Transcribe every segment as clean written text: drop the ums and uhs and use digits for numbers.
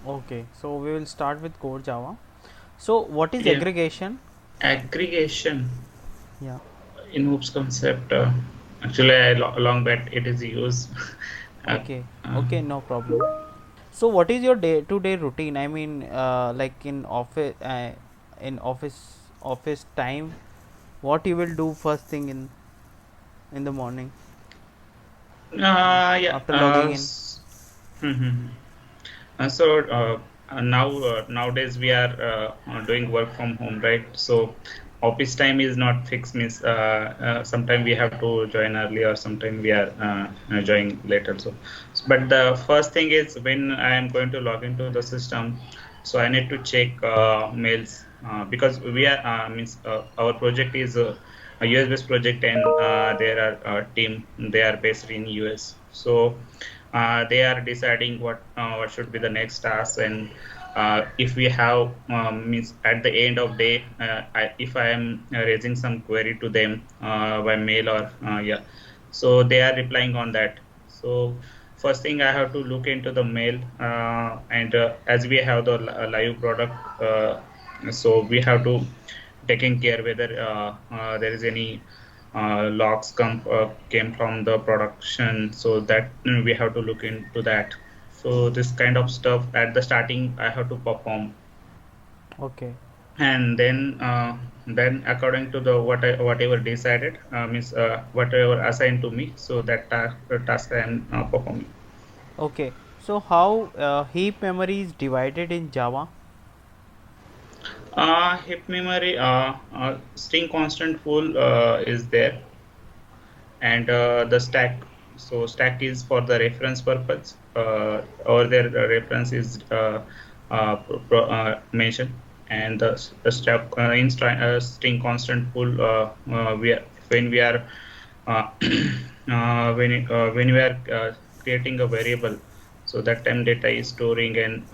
Okay, so we will start with core Java. So what is Yeah, aggregation? aggregation Yeah. in Hoops concept. Actually, long back it is used. uh, Okay. uh, Okay, no problem. So what is your day-to-day routine? I mean, like in office time, what you will do first thing in the morning yeah. after logging in? Mhm. Now nowadays we are doing work from home, right? So office time is not fixed. Means sometime we have to join early, or sometime we are joining late also. But the first thing is when I am going to log into the system, so I need to check mails because we are means our project is a US based project, and there are team, they are based in US. So they are deciding what should be the next task, and if we have means at the end of day, if I am raising some query to them by mail, or yeah, so they are replying on that. So first thing I have to look into the mail, and as we have the live product, so we have to taking care whether there is any logs came from the production, so that we have to look into that. So this kind of stuff at the starting I have to perform, Okay. and then according to the whatever decided, means whatever assigned to me, so that task I am performing. Okay. So how heap memory is divided in Java? Heap memory, string constant pool is there, and the stack. So stack is for the reference purpose. Over there, the reference is mentioned, and the stack string constant pool. When we are uh, when we are creating a variable, so that time data is storing, and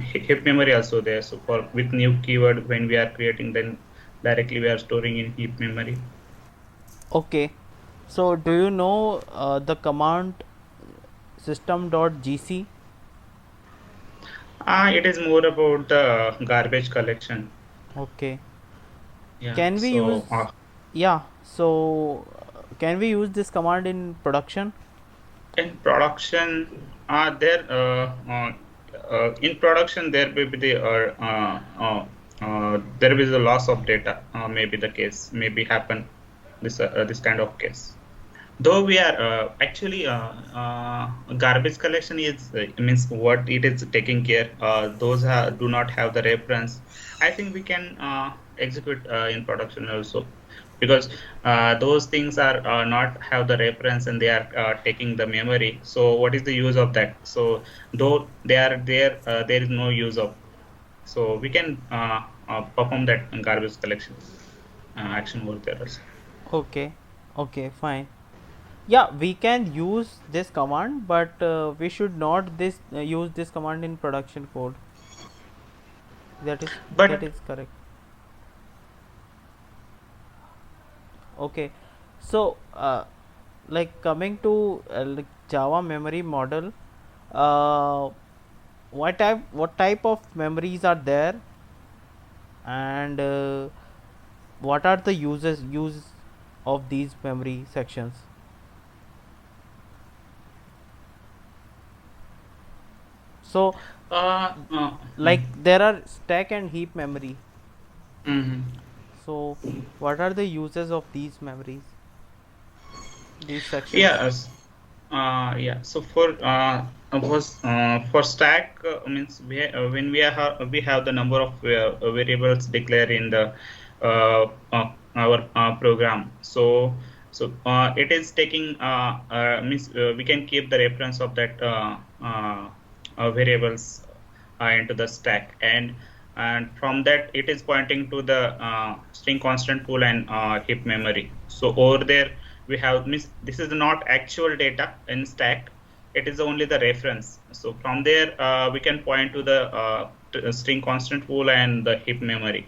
heap memory also there. So for with new keyword, when we are creating, then directly we are storing in heap memory. Okay. So do you know the command system.gc? It is more about the garbage collection. Okay. Yeah. Can we use, So yeah, so can we use this command in production? in production, in production there will be there will be the loss of data. Maybe the case maybe happen this kind of case. Though we are actually garbage collection is means what it is taking care. Those do not have the reference. I think we can execute in production also, because those things are not have the reference, and they are taking the memory. So what is the use of that? So though they are there, there is no use of. So we can perform that garbage collection action over there also. Okay. Okay, fine. Yeah, we can use this command, but we should not this use this command in production code. That is that But is correct. Okay. So like coming to like Java memory model, uh, what type of memories are there, and what are the use of these memory sections? So uh, uh, like there are stack and heap memory. mhm. So what are the uses of these memories, these sections? Yes. Yeah. So for stack means when we have the number of variables declared in the our program. So it is taking means we can keep the reference of that variables into the stack, and from that it is pointing to the string constant pool and heap memory. So over there we have means this is not actual data in stack, it is only the reference. So from there we can point to the string constant pool and the heap memory,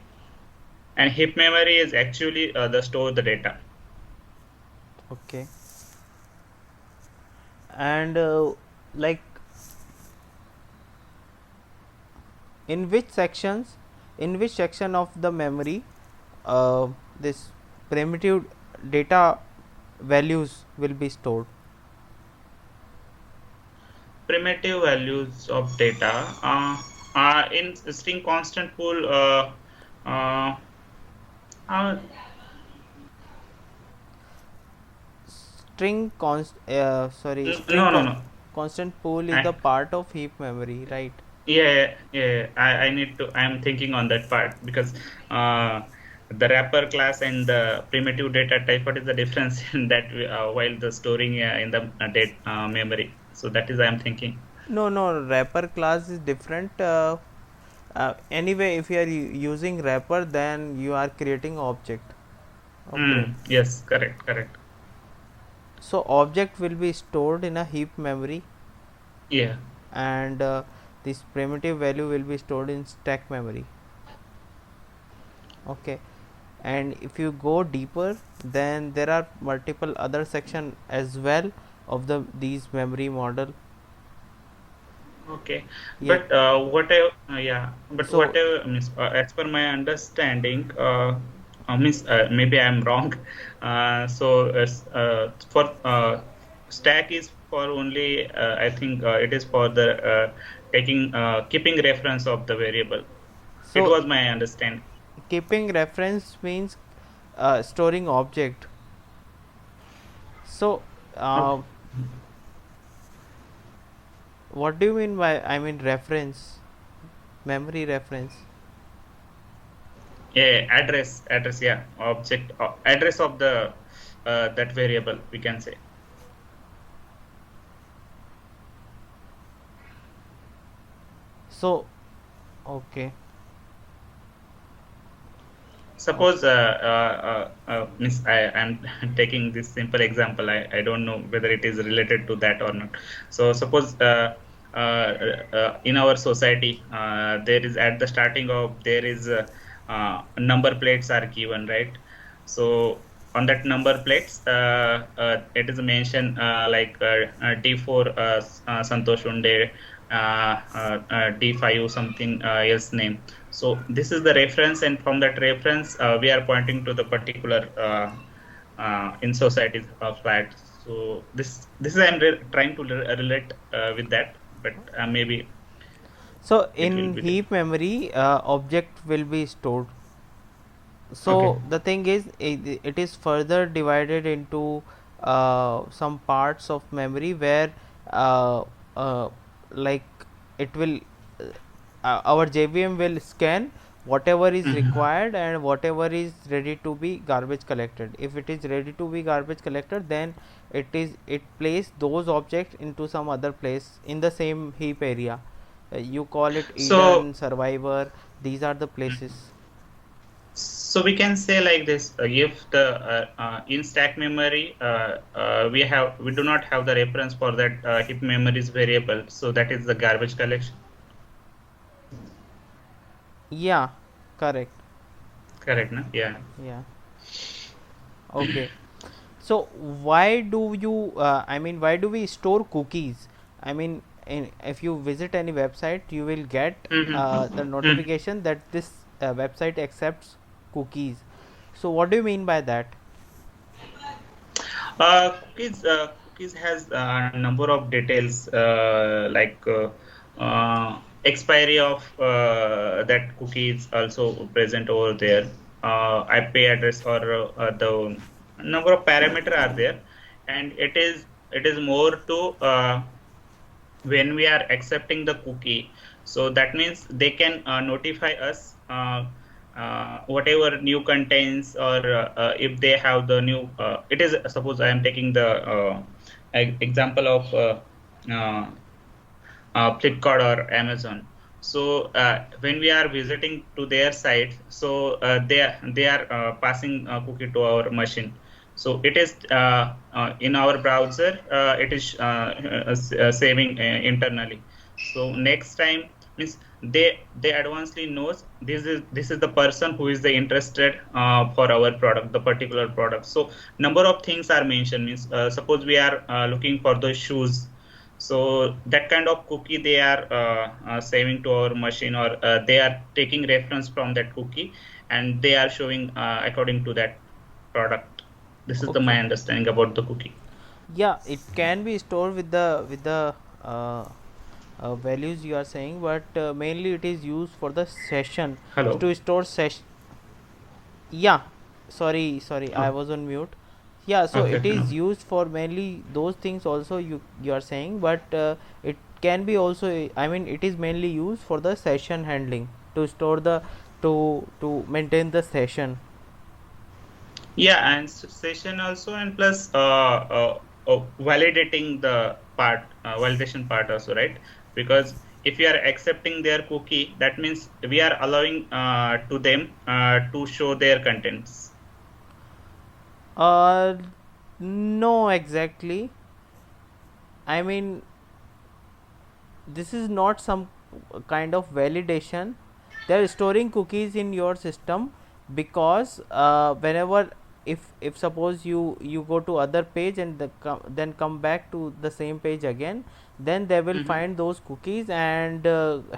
and heap memory is actually the store the data. Okay. And like in which sections, in which section of the memory this primitive data values will be stored? Primitive values of data in string constant pool. Uh, uh, String no, no, no. constant pool is the I, part of heap memory, right? yeah. I need to. I'm thinking on that part because the wrapper class and the primitive data type. What is the difference in that while the storing in the date memory? So that is I'm thinking. No, wrapper class is different. Anyway, if you are using wrapper, then you are creating object. Okay, Yes, correct. so object will be stored in a heap memory, Yeah. and this primitive value will be stored in stack memory. Okay, and if you go deeper, then there are multiple other section as well of these memory model. Okay, Yeah, but so whatever means, as per my understanding, means maybe I'm wrong. For stack is for only, I think it is for the taking keeping reference of the variable. It so was my understanding. keeping reference means storing object. So Okay. what do you mean by, I mean, reference, memory reference? Yeah, address, yeah, object address of the that variable we can say. So okay, Suppose, Miss, I'm taking this simple example. I don't know whether it is related to that or not. So suppose in our society, there is at the starting of there is number plates are given, right? So on that number plates, it is mentioned like D4 Santosh Unde, D5 something else name. So this is the reference, and from that reference, we are pointing to the particular in society's flat. So this is I'm trying to relate with that, but maybe so it will in be heap memory object will be stored. okay. So the thing is, it is further divided into some parts of memory where uh, uh, like it will our JVM will scan whatever is Mhm. required and whatever is ready to be garbage collected. If it is ready to be garbage collected, then it place those objects into some other place in the same heap area. You call it So Eden, Survivor. These are the places. So we can say like this: if the in stack memory we do not have the reference for that heap memories variable, so that is the garbage collection. Yeah, correct. Correct, no? Yeah. Yeah. Okay. So why do you? I mean, why do we store cookies? I mean, if you visit any website, you will get the Mm-hmm. notification that this website accepts cookies. So what do you mean by that? Cookies has a number of details like expiry of that cookie is also present over there. IP address or the number of parameter are there, and it is more to when we are accepting the cookie. So that means they can notify us whatever new contents, or if they have the new it is, suppose I am taking the example of uh, Flipkart or Amazon. So when we are visiting to their site, so they are passing a cookie to our machine. So it is in our browser. It is saving internally. So next time means they advancedly knows this is the person who is the interested for our product, the particular product. So number of things are mentioned. Means suppose we are looking for the shoes. So that kind of cookie they are saving to our machine, or they are taking reference from that cookie and they are showing according to that product. This is the my Okay. understanding about the cookie. Yeah, it can be stored with the uh, values you are saying, but mainly it is used for the session Hello. to store session. Yeah, sorry, I Oh, was on mute. Yeah, so okay, it okay, no. is used for mainly those things also you are saying, but it can be also, I mean, it is mainly used for the session handling, to store the, to maintain the session. Yeah, and session also, and plus validating the part, validation part also, right? Because if we are accepting their cookie, that means we are allowing to them to show their contents. uh no, exactly. I mean, this is not some kind of validation. They're storing cookies in your system because whenever, if suppose you go to other page and then come back to the same page again, then they will Hmm. find those cookies and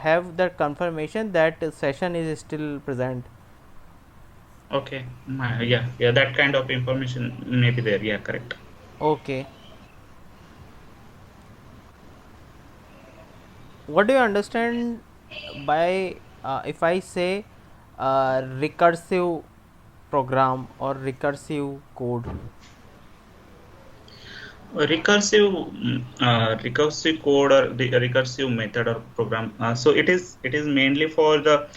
have the confirmation that session is still present. Okay, yeah, yeah, that kind of information may be there. Yeah, correct. Okay, what do you understand by, if I say recursive program or recursive code? Recursive code or the recursive method or program. So it is mainly for the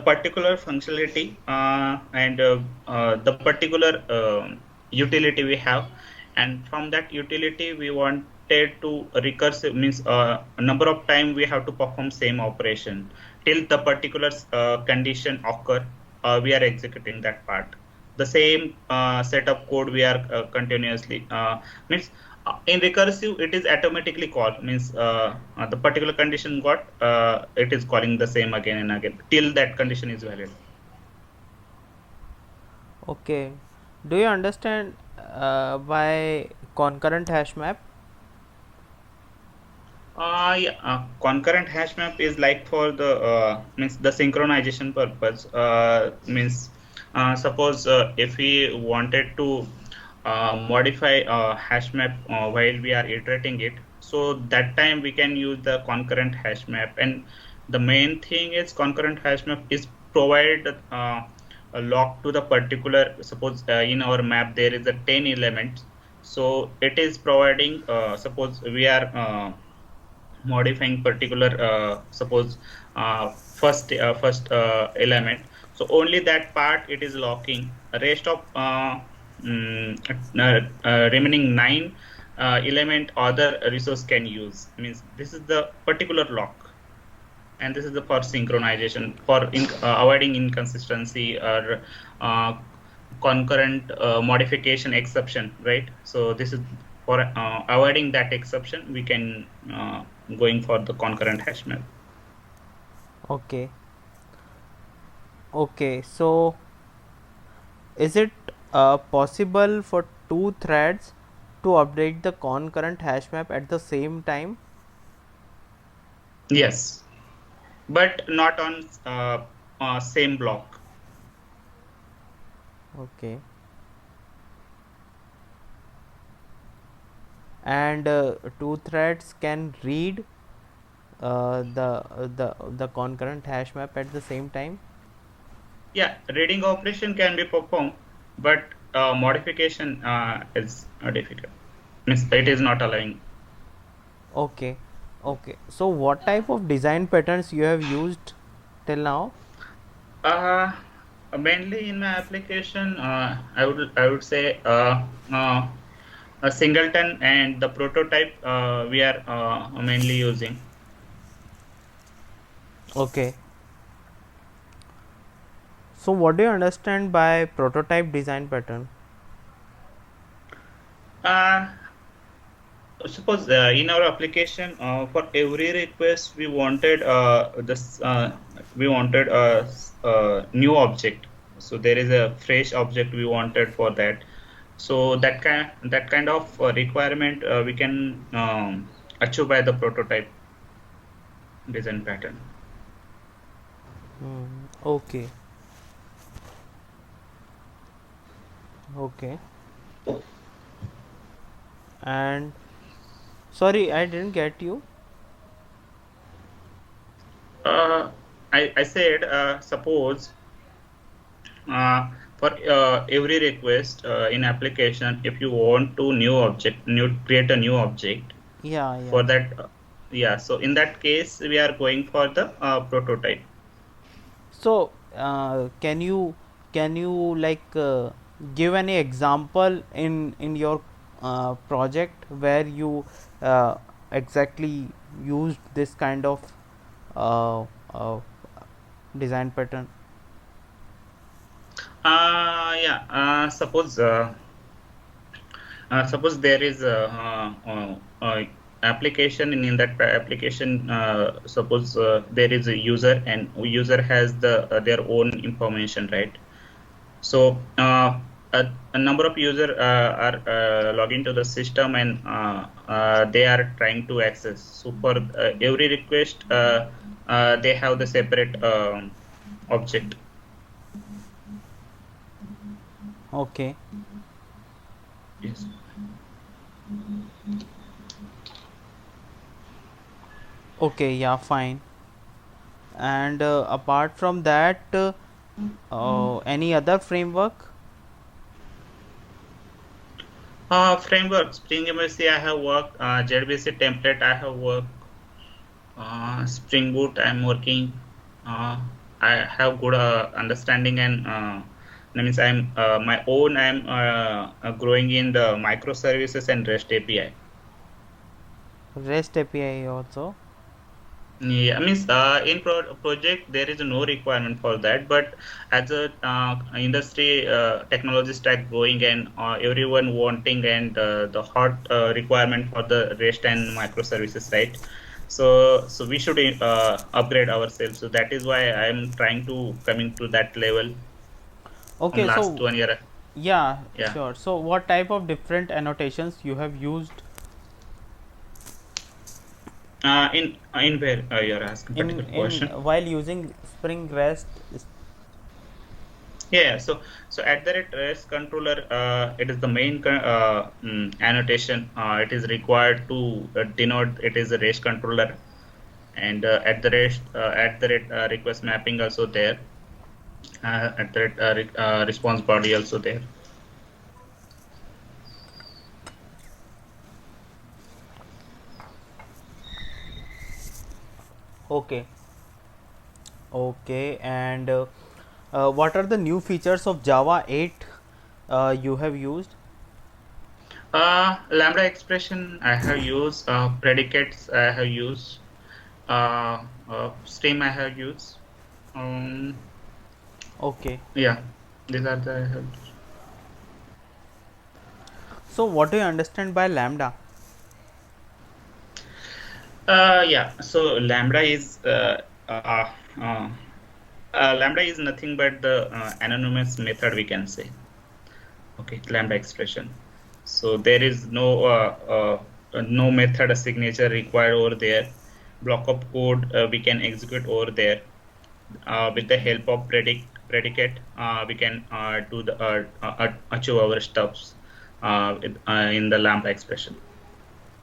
particular functionality and the particular utility we have, and from that utility we wanted to recursive means a number of time we have to perform same operation till the particular condition occur. We are executing that part. The same set of code we are continuously means in recursive it is automatically called, means the particular condition got it is calling the same again and again till that condition is valid. Okay, do you understand by concurrent hash map? Yeah, concurrent hash map is like for the means the synchronization purpose. Means suppose if we wanted to modify hash map while we are iterating it, so that time we can use the concurrent hash map. And the main thing is concurrent hash map is provide a lock to the particular. Suppose in our map there is a 10 elements, so it is providing. Suppose we are modifying particular suppose first element, so only that part it is locking. Rest of mm, remaining 9 element other resource can use, means this is the particular lock. And this is the for synchronization for avoiding inconsistency or uh, concurrent modification exception, right? So this is for avoiding that exception we can going for the concurrent hash map. Okay, okay, so is it possible for two threads to update the concurrent hash map at the same time? Yes, but not on same block. Okay, and two threads can read the concurrent hash map at the same time? Yeah, reading operation can be performed, but modification is difficult, means it is not allowing. Okay, okay, so what type of design patterns you have used till now? Uh, Mainly in my application, I would say a singleton and the prototype we are mainly using. Okay, so what do you understand by prototype design pattern? Uh, Suppose in our application for every request we wanted a new object. So there is a fresh object we wanted for that. So that kind of requirement we can achieved by the prototype design pattern. Okay. Okay. And sorry, I didn't get you. I said, suppose for every request in application, if you want to create a new object Yeah, for yeah. that, yeah. So in that case, we are going for the prototype. So, can you like give any example in your project where you uh, exactly used this kind of uh, uh, design pattern? Yeah. Suppose there is a application, and in that application, suppose there is a user, and user has their own information, right? So a number of users are logging to the system, and they are trying to access. So for every request, they have the separate object. Okay. Yes. Okay. Yeah. Fine. And apart from that, any other framework? Framework, Springboot, I have worked. JDBC template, I have worked. Springboot, I'm working. I have good understanding, and that means I'm growing in the microservices and REST API. REST API also. Yeah, I mean, in project there is no requirement for that, but as a industry technology stack growing, and everyone wanting, and the hot requirement for the REST and microservices, right? So we should upgrade ourselves. So that is why I'm trying to coming to that level from Okay. last So 1 year. yeah, Yeah. sure. So what type of different annotations you have used In where you're asking particular in question? while using Spring REST? Yeah, so at the rate REST controller, it is the main annotation. It is required to denote it is a REST controller, and at the rate request mapping also there. At the rate response body also there. Okay. Okay. And what are the new features of Java 8 you have used? Lambda expression I have used. Predicates I have used. Stream I have used. Um, Okay. yeah, these are the I have. So what do you understand by Lambda? Yeah, so uh, uh, lambda is nothing but the anonymous method, we can say. Okay, lambda expression. So there is no method signature required over there. Block of code we can execute over there. With the help of predicate, we can do the achieve our stuffs in the lambda expression.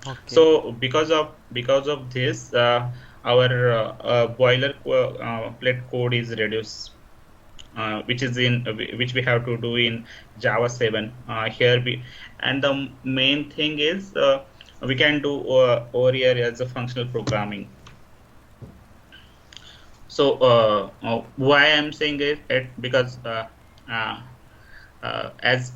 Okay. So because of this, our boilerplate code is reduced, which we have to do in Java 7. And the main thing is we can do over here as a functional programming. So why I'm saying it because uh, as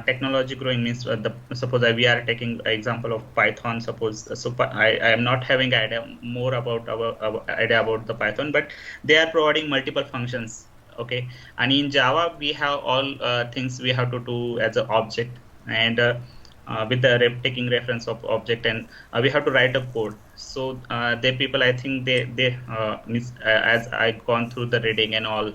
technology growing means suppose we are taking example of Python. Suppose I am not having idea more about our idea about the Python, but they are providing multiple functions. Okay, and in Java we have all things we have to do as an object, and with the taking reference of object, and we have to write a code. So they people, I think as I gone through the reading and all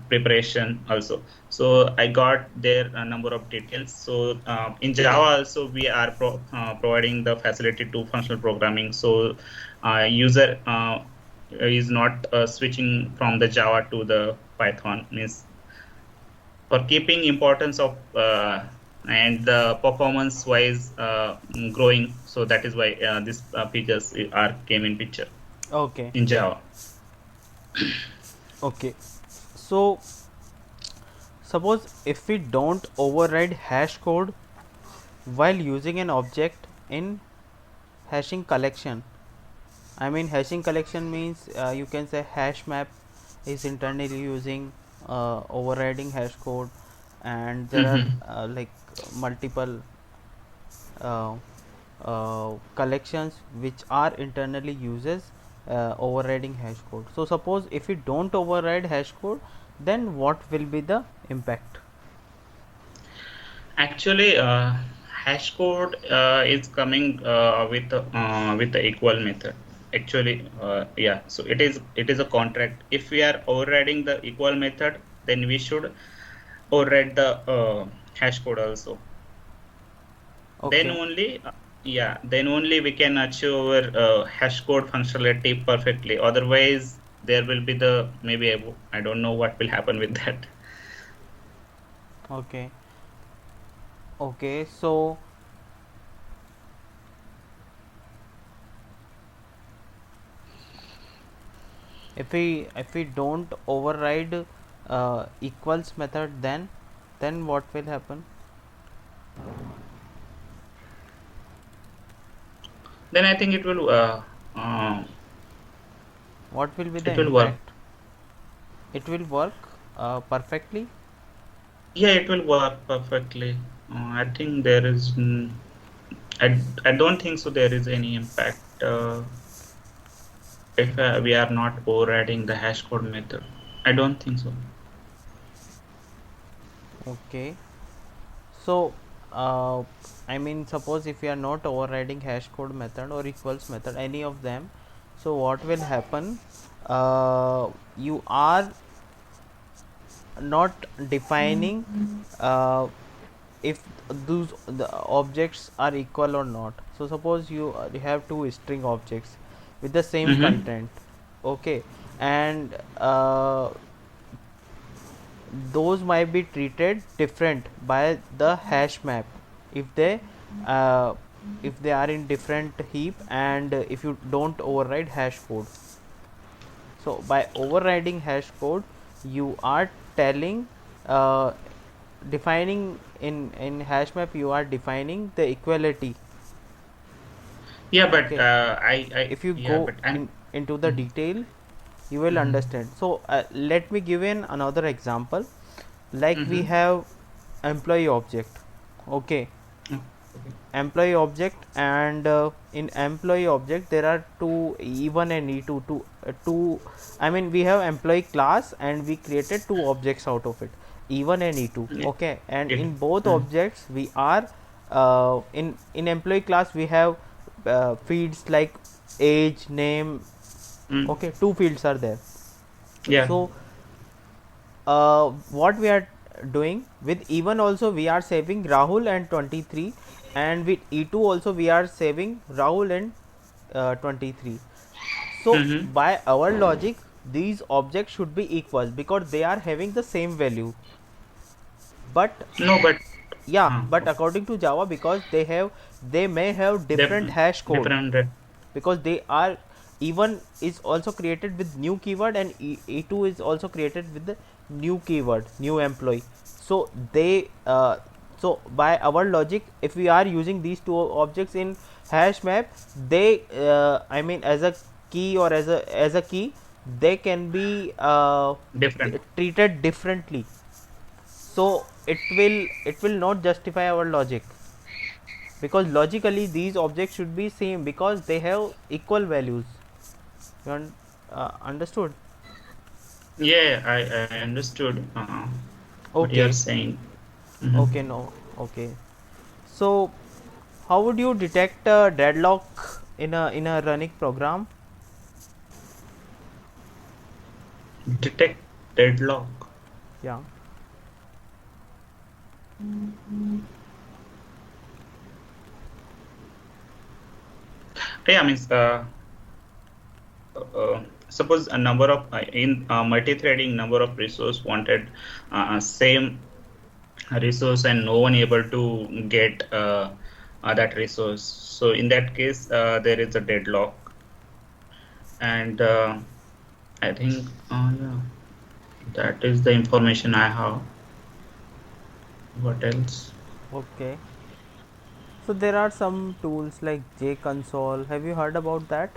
preparation also. So I got their number of details. So in Java also we are providing the facility to functional programming. So user is not switching from the Java to the Python, means for keeping importance of and the performance wise growing. So that is why this features are came in picture Okay. in Java. Okay. So suppose if we don't override hash code while using an object in hashing collection. I mean, hashing collection means you can say hash map is internally using overriding hash code, and there are Mhm. like multiple uh, collections which are internally uses overriding hash code. So suppose if we don't override hash code, then what will be the impact? Actually, hash code is coming with the equal method. Actually, yeah. So it is a contract. If we are overriding the equal method, then we should override the hash code also. Then Okay. only, then only we can achieve our hash code functionality perfectly. Otherwise, there will be the maybe I don't know what will happen with that. Okay. Okay. So if we don't override equals method, then what will happen? Then I think uh, What will be the it will work. impact? It will work perfectly. Yeah, it will work perfectly. I think there is. I don't think so. There is any impact if we are not overriding the hash code method. I don't think so. Okay. So I mean, suppose if you are not overriding hash code method or equals method, any of them, so what will happen? You are not defining if those the objects are equal or not. So suppose you have two string objects with the same Mm-hmm. content, okay, and those might be treated different by the hash map if they uh, if they are in different heap, and if you don't override hash code. So by overriding hash code, you are telling uh, defining in hash map, you are defining the equality. Yeah, but Okay, if you yeah, go but I'm. into the detail, you will Mm-hmm. understand. So let me give in another example. Like we Mm-hmm. have employee object. Okay, Okay. employee object, and in employee object there are two, e1 and e2, two, I mean, we have employee class and we created two objects out of it, e1 and e2. Yeah. Okay, and It. in both Mm. objects we are in employee class we have fields like age, name. Mm. Okay, two fields are there. Yeah. So what we are doing with e1 also, we are saving Rahul and 23, and with e2 also we are saving Rahul and 23. So Mm-hmm. by our logic, these objects should be equal because they are having the same value. But No, but yeah, but okay. according to Java, because they may have different Def- hash code, different. because they are, e1 is also created with new keyword, and e2 is also created with the new keyword, new employee. So they so by our logic, if we are using these two objects in hash map, they I mean, as a key or as a key, they can be Different. treated differently. So it will not justify our logic, because logically these objects should be same because they have equal values. Understood? Yeah, I understood what you are Okay. saying. Mm-hmm. Okay, no. Okay. So how would you detect a deadlock in a running program? Detect deadlock. Yeah. Yeah, means suppose a number of in multi-threading number of resource wanted same resource and no one able to get that resource. So in that case, there is a deadlock, and I think yeah, that is the information I have. What else? Okay. So there are some tools like JConsole. Have you heard about that?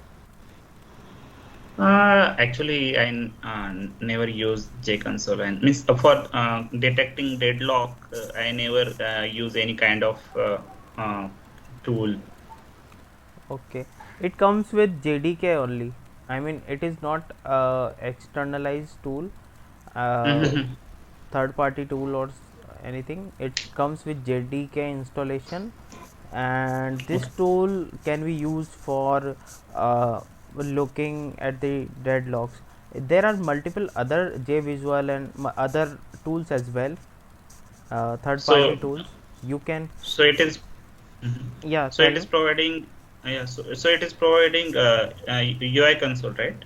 Actually, I never use JConsole and means for detecting deadlock. I never use any kind of uh, tool. Okay. It comes with JDK only. I mean, it is not a externalized tool, uh, Mhm. third party tool or anything. It comes with JDK installation, and this Okay. tool can be used for looking at the deadlocks. There are multiple other JVisual and other tools as well, third party So, tools. You can, so it is. Mhm. yeah, So tell it is me. providing. Yeah. So it is providing UI console, right?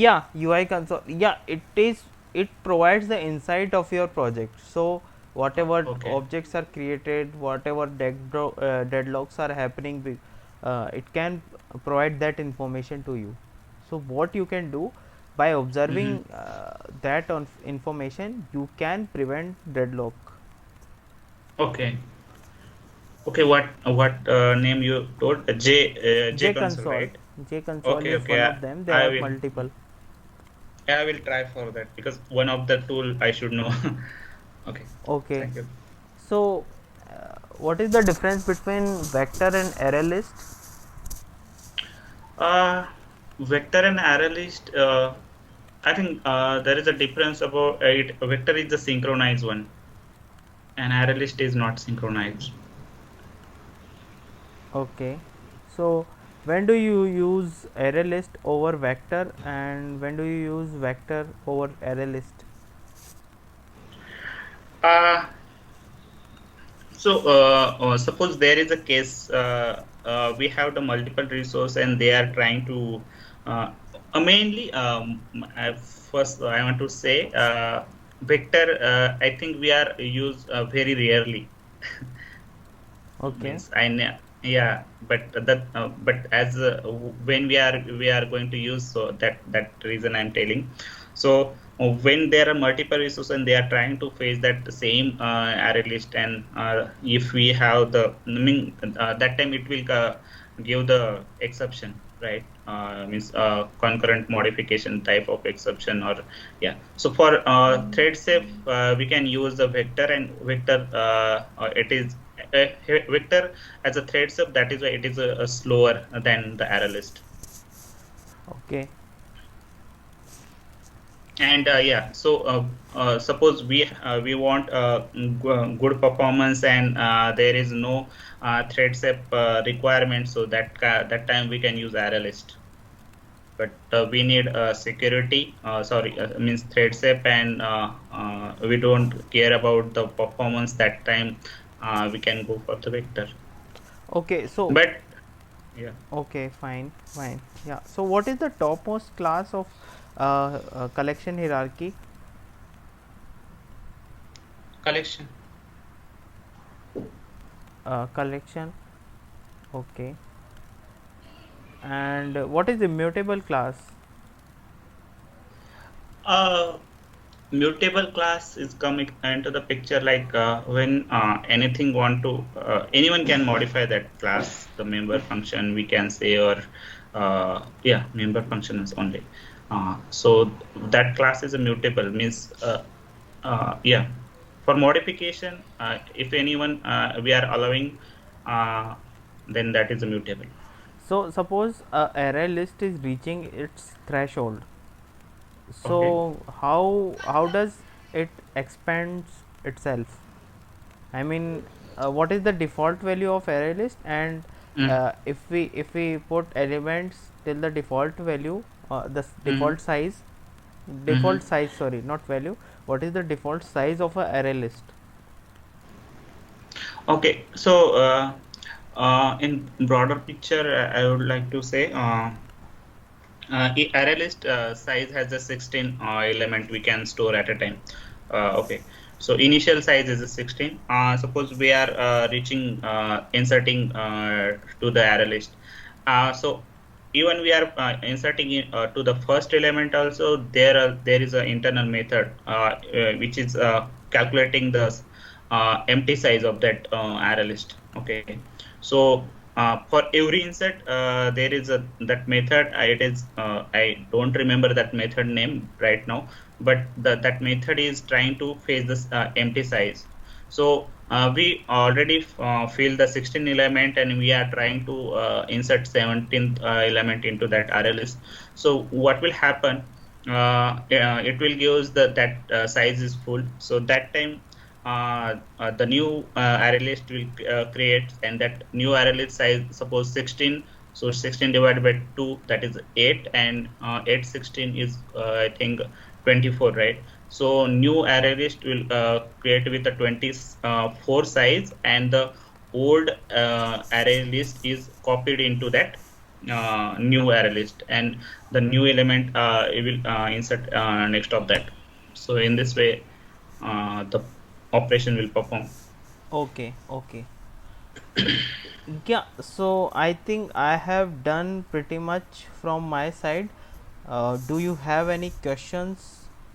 Yeah, UI console. Yeah, it is. It provides the insight of your project. So whatever Okay. objects are created, whatever deadlocks are happening, it can provide that information to you. So what you can do by Mm-hmm. observing that on information, you can prevent deadlock. Okay. Okay. What name you told? J console, JConsole. right? JConsole Okay. is Okay. one of them. There I are will. multiple. I will try for that because one of the tool I should know. Okay. Okay. Thank you. So, what is the difference between vector and array list? Uh, Vector and array list. I think there is a difference about it. Vector is the synchronized one, and array list is not synchronized. Okay. So, when do you use array list over vector, and when do you use vector over array list? Uh, Suppose there is a case we have the multiple resource and they are trying to mainly first I want to say vector. I think we are used very rarely. Okay. Means yeah, but that but as when we are going to use, so that reason I'm telling. So when there are multiple resources and they are trying to face that same array list, and if we have the I mean that time it will give the exception, right? Means concurrent modification type of exception, or yeah. So for thread safe, we can use the vector, and vector it is vector as a thread sub. That is why it is a slower than the array list. Okay. And yeah, so suppose we want good performance, and there is no thread sep requirement, so that time we can use array list. But we need security, sorry, means thread sep, and we don't care about the performance. That time we can go for the vector. Okay. So, But yeah, okay, fine, fine. Yeah. So, what is the topmost class of collection hierarchy? collection. Collection. Okay. And what is immutable class? Uh, Mutable class is coming into the picture, like when anything want to anyone can modify that class, the member function we can say, or yeah, member function is only. So that class is a mutable, means yeah, for modification, if anyone we are allowing, uh, then that is a mutable. So, suppose a array list is reaching its threshold. Okay. So, how does it expands itself? I mean, what is the default value of array list, and Mm, if we put elements till the default value, the mm, mm-hmm. default size, sorry, not value, what is the default size of a array list? Okay, so in broader picture, I would like to say array list size has a 16 element we can store at a time. Okay, so initial size is a 16. Suppose we are reaching inserting to the array list. So even we are inserting to the first element also, there is an internal method which is calculating the empty size of that array list. Okay, so for every insert, there is a that method. It is I don't remember that method name right now, but that method is trying to fetch this empty size. So we already fill the 16 element, and we are trying to insert 17th element into that array list. So what will happen? It will give us that size is full. So that time the new array list will create, and that new array list size, suppose 16, so 16 divided by 2, that is 8, and 8 16 is I think 24, right? So new array list will create with the 24 size, and the old array list is copied into that new array list, and the new element it will insert next of that. So in this way the operation will perform. Okay, okay. Yeah, so I think I have done pretty much from my side. Do you have any questions